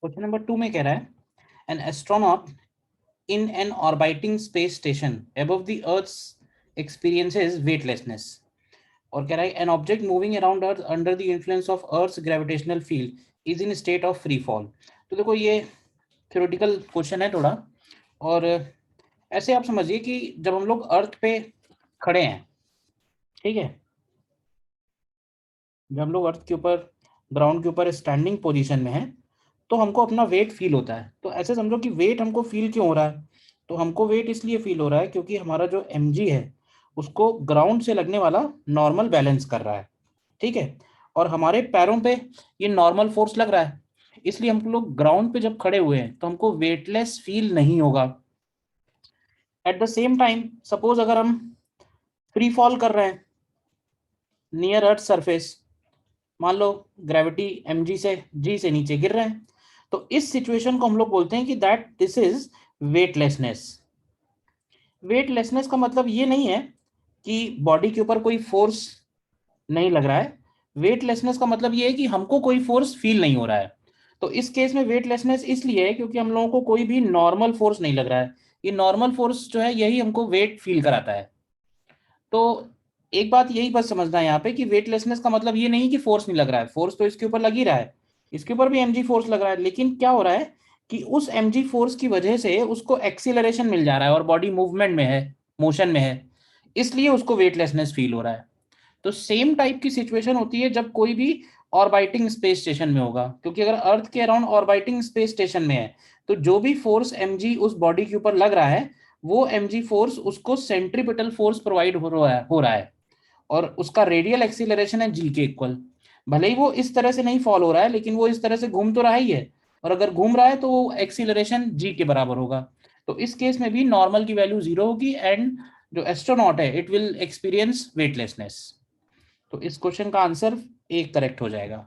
Question number 2 में कह रहा है an astronaut in an orbiting space station above the Earth's experiences weightlessness. और कह रहा है an object moving around Earth under the influence of Earth's gravitational field is in a state of free fall. तो देखो ये theoretical question है थोड़ा, और ऐसे आप समझिए कि जब हम लोग अर्थ पे खड़े हैं, ठीक है, जब हम लोग अर्थ के ऊपर, ग्राउंड के ऊपर स्टैंडिंग पोजीशन में है, तो हमको अपना वेट फील होता है। तो ऐसे समझो कि वेट हमको फील क्यों हो रहा है, तो हमको वेट इसलिए फील हो रहा है क्योंकि हमारा जो mg है उसको ग्राउंड से लगने वाला नॉर्मल बैलेंस कर रहा है, ठीक है, और हमारे पैरों पे ये नॉर्मल फोर्स लग रहा है, इसलिए हम लोग ग्राउंड पे जब खड़े हुए हैं तो हमको वेटलेस फील नहीं होगा। At the same time suppose अगर हम फ्री फॉल कर रहे हैं नियर अर्थ सरफेस, मान लो ग्रेविटी mg से g से नीचे गिर रहे हैं, तो इस सिचुएशन को हम लोग बोलते हैं कि that this is weightlessness. Weightlessness का मतलब ये नहीं है कि बॉडी के ऊपर कोई फोर्स नहीं लग रहा है, वेटलेसनेस का मतलब ये है कि हमको कोई फोर्स फील नहीं हो रहा है। तो इस केस में वेटलेसनेस इसलिए है क्योंकि हम लोगों को कोई भी नॉर्मल फोर्स नहीं लग रहा है। ये नॉर्मल फोर्स जो है यही हमको वेट फील कराता है। तो एक बात यही बस समझना है यहाँ पे कि वेटलेसनेस का मतलब ये नहीं कि फोर्स नहीं लग रहा है, फोर्स तो इसके ऊपर लग ही रहा है, इसके ऊपर भी mg फोर्स लग रहा है, लेकिन क्या हो रहा है कि उस mg फोर्स की वजह से उसको एक्सीलरेशन मिल जा रहा है और बॉडी मूवमेंट में है, मोशन में है, इसलिए उसको वेटलेसनेस फील हो रहा है। तो सेम टाइप की सिचुएशन होती है जब कोई भी ऑर्बिटिंग स्पेस स्टेशन में होगा, क्योंकि अगर अर्थ के अराउंड ऑर्बिटिंग स्पेस स्टेशन में है तो जो भी फोर्स mg उस बॉडी के ऊपर लग रहा है वो mg फोर्स उसको सेंट्रीपिटल फोर्स प्रोवाइड हो रहा है, और उसका रेडियल एक्सीलरेशन है जी के इक्वल। भले ही वो इस तरह से नहीं फॉल हो रहा है लेकिन वो इस तरह से घूम तो रहा ही है, और अगर घूम रहा है तो वो एक्सीलरेशन जी के बराबर होगा। तो इस केस में भी नॉर्मल की वैल्यू 0 होगी एंड जो एस्ट्रोनॉट है इट विल एक्सपीरियंस वेटलेसनेस। तो इस क्वेश्चन का आंसर एक करेक्ट हो जाएगा।